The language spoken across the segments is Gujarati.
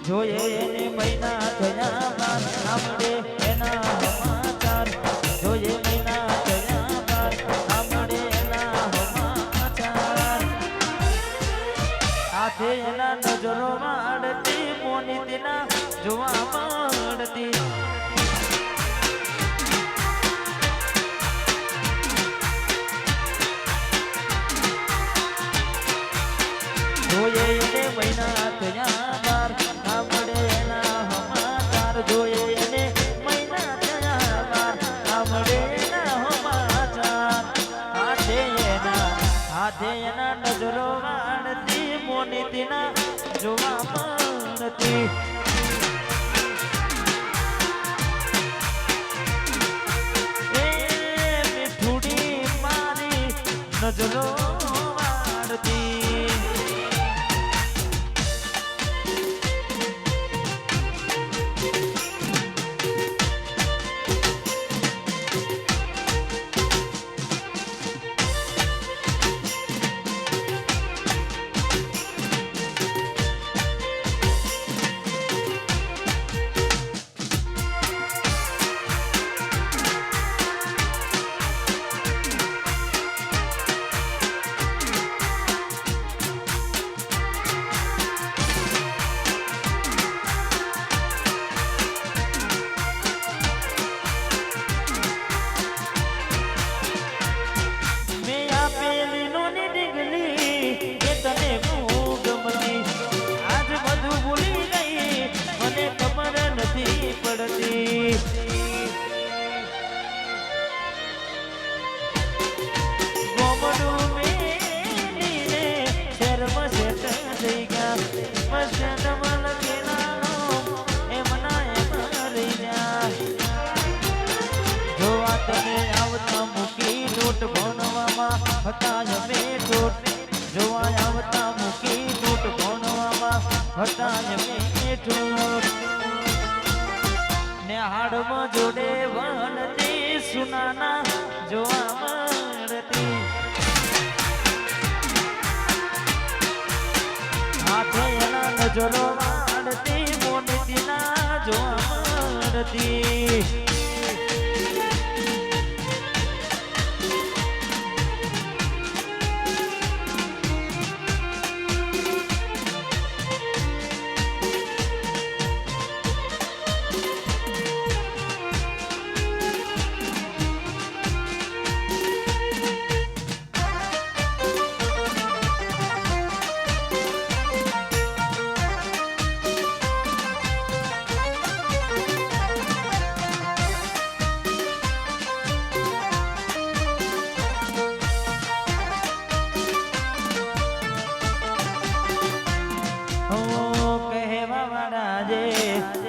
જોઈએ એને મહિના થયા બાદ સાંભળે એના સમાચાર જોઈએ મહિના થયા બાદ સાંભળે એના સમાચાર આથે એના નજરો વાળતી મોની તેના જોવા મળતી જોઈએ એને મહિના થયા બાર સાંભળે એના સમાચાર જોઈએ એને મહિના થયા બાર સાંભળે એના સમાચાર હાથે એના નજરો વાળતી મોની તેના જોવા મળતી એ મીઠુડી મારી નજરો વાળતી હતા અમે ટોટ જોવા આવતા મૂકી ટોટ ભણવામાં હતા અમે ટોટ ને હાડમાં જોડે વનતી સુનાના જોવા મળતી હાથે એના નજરો વાળતી મોનતીના જોવા મળતી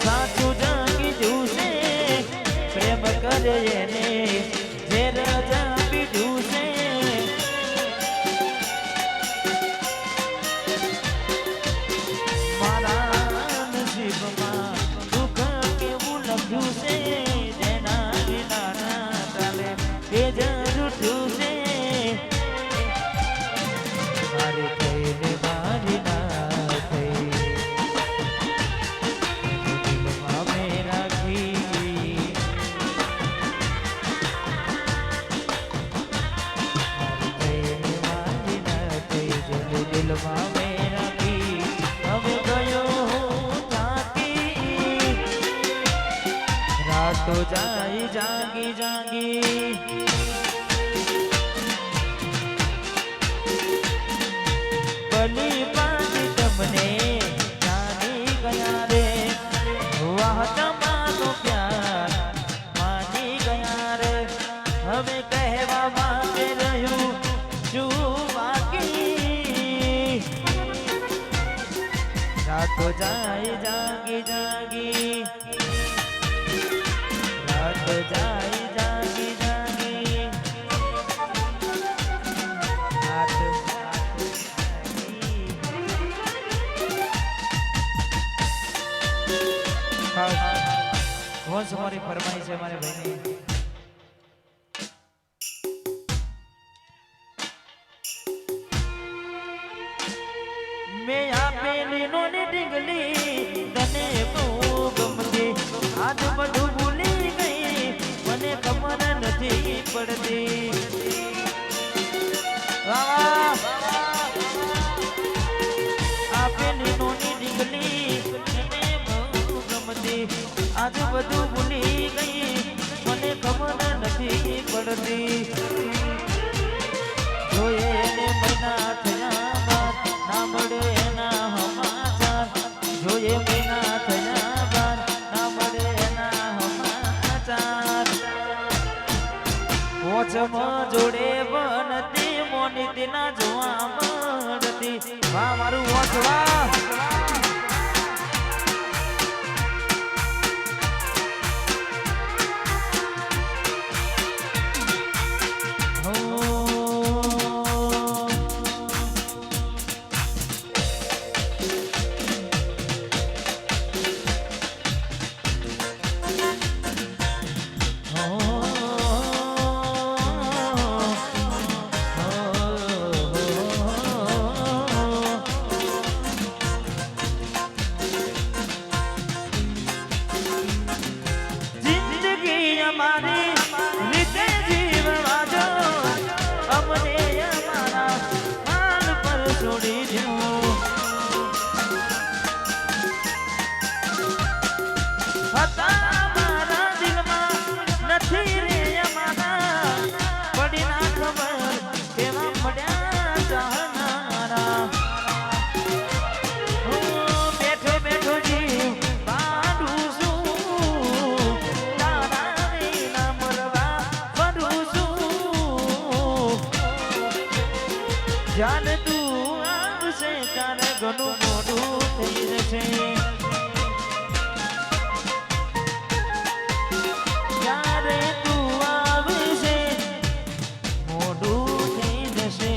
સાચું જાગી જુશે પ્રેમ કરે એને જે રાજા પીધું છે મારા નસીબમાં દુઃખ કેવું લખ્યું છે જેના વિના ના ચાલે એ જ જૂઠું છે મારી થઈને મારી ના થઈ તો જાય જાગી જાગી બલી પાછી તમને જાની ગયા રે વાહ તમારો પ્યાર માની ગયા રે હવે કહેવા માટે રહ્યું શું બાકી રાતો જાય જાગી જાગી જાય જાગી જાગી વંશ મારી ફરમાઈ છે મારે ભાઈ મેં આપેલી પેલી નોની ઢીંગલી તને બહુ ગમતી આજ બધું ભૂલી ગઈ મને ખબર નથી પડતી આ પેલી નોની ઢીંગલી તને બહુ ગમતી આજ બધું ભૂલી ગઈ મને ખબર નથી પડતી જોઈએ એને મહિના થયા બાદ ના મળે એના સમાચાર જોઈએ મહિના થયા બાદ ના મળે એના સમાચાર વોચમાં જોડે બનતી મોની ના જોવા મળતી વાહ મારું વોચ વાહ જાને તું આવશે તારે ઘણું મોટું થઈ જશે જ્યારે તું આવશે મોટું થઈ જશે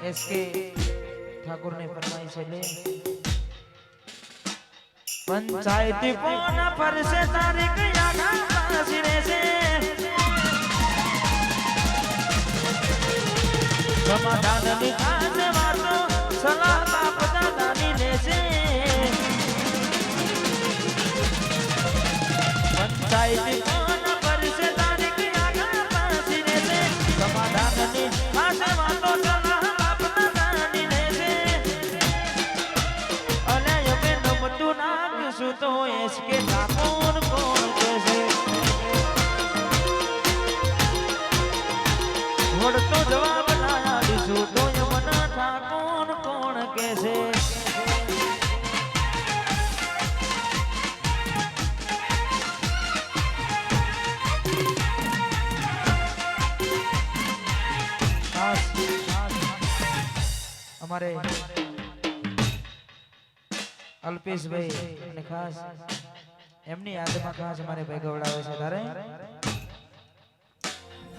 एसके ठाकुर ने फरमाई से ले पंचायती पोना पर से तारीख यागा पासिरे से समाधान निकास वातो सलाह बाप दादा नी ले से पंचायती पोना पर से तारीख यागा पासिरे से समाधान निकास वातो सलाह तो इसके ठाकुर कौन कैसे वोट तो जवाब लाया दिसू तो यमना ठाकुर कौन कैसे हमारे अल्पेश भाई ने खास एमनी याद में खास हमारे भाई गवड़ावे छे तारे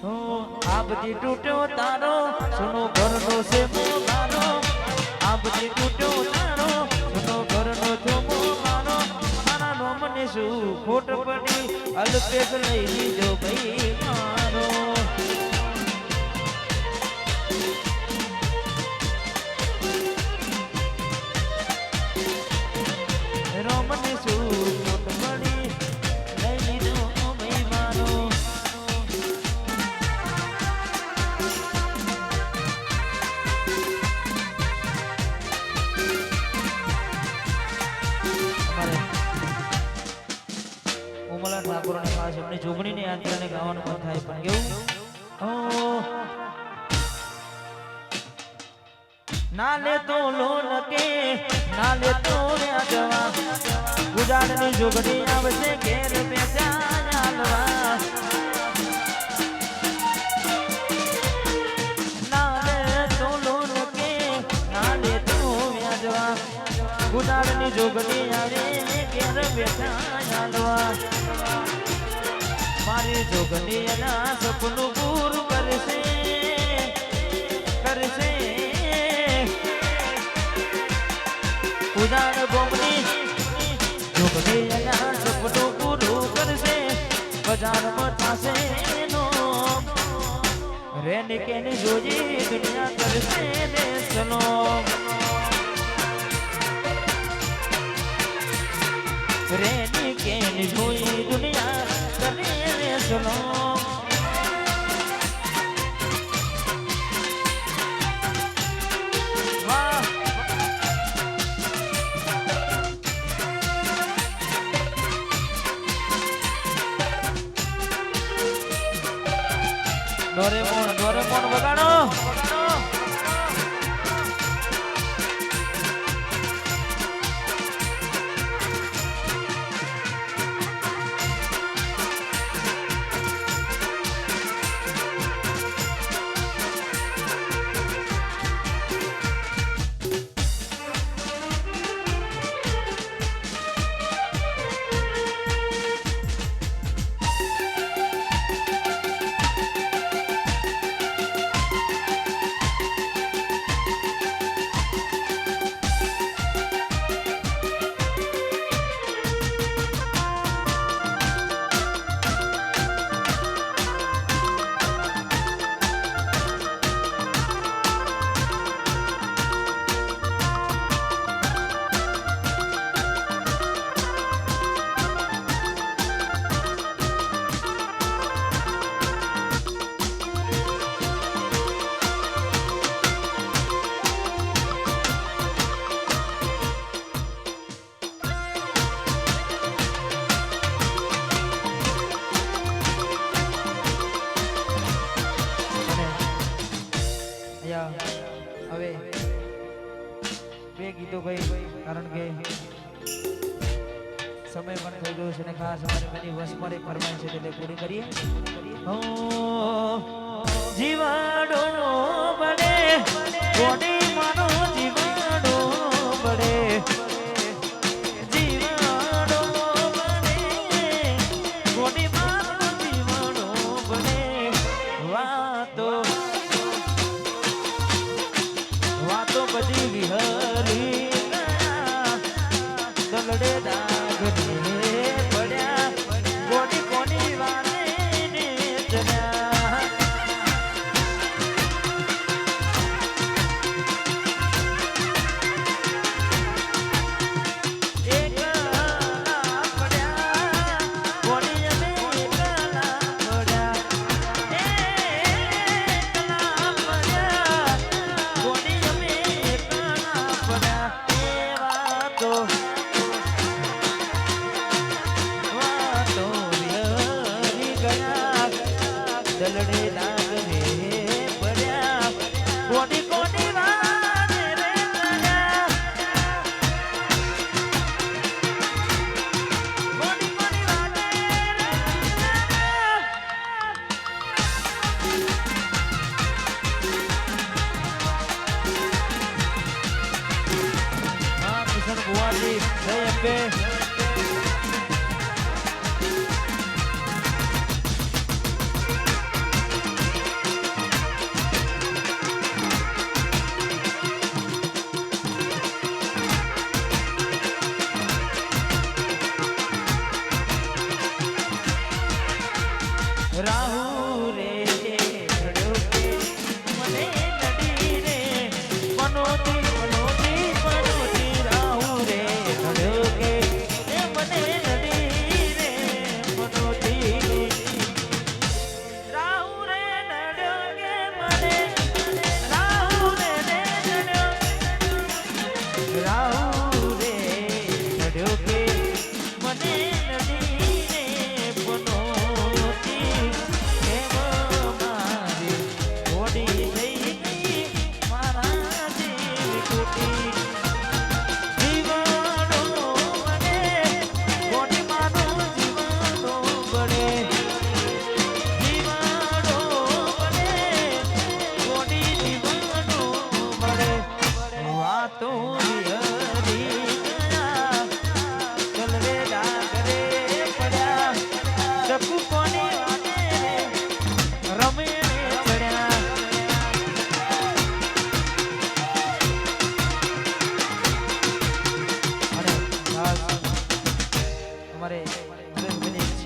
ओ आप जी टूटो तारो सुनो घर नो से मारो आप जी टूटो तारो सुनो घर नो जो मारो मारा नो मने सु खोट पड़ी अल्पेश लई लीजो भाई मारो ठाकुर ने खास अपनी जोगणी ने याद करने गावन मन थाय पण केवुं ना ले तो लोन के ना ले तो जवा गुजारनी जोगणी आवशे घेर बेचा यालवा જોગની આવે ઘેર બેઠા યાદવા મારી જોગની એના સપનું પૂરું કરશે કરશે ઉદાર બોમની જોગની એના સપનું પૂરું કરશે બજારમાં થશે નો રેની કેની જોજી દુનિયા કરશે દેશનો રેની કેની જોઈ દુનિયા કરે દેશનો ડોરેમોન વગાડો હવે બે ગીતો ભાઈ કારણ કે સમય પણ થઈ ગયો છે ને ખાસ અમારી બધી વસમારી ફરમાઈ છે એટલે પૂરી કરીએ જીવાડો બને કોની માનો જીવાડો બને જીવાડો બને કોની માનો જીવાડો બને વાતો બધી વિહરી દલડે દાગને પડ્યા કોની કોની વાને ને ચડ્યા એકલા પડ્યા કોની અમે એકલા પડ્યા એકલા પડ્યા કોની અમે દલડે લાગને પડ્યા કોની કોની વાને રે પડ્યા કોની કોની વાને રે હા કિશન બુવાજી જય અંબે રાહુ રે મને નડી રે મનોતી મનોતી મનોતી રાહુ રે મને નડી રે મનોતી રાહુ રે નડ્યો કે મને રાહુ રે નડ્યો રાહુ રે નડ્યો કે મને નડી રે મનોતી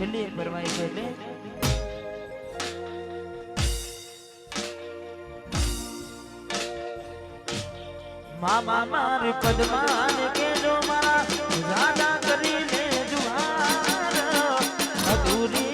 છેલ્લી એક ભરવાઈ છે એટલે મામા મારી પદમાન કેજો મારા રાજા કરીને જુહાર અધૂરી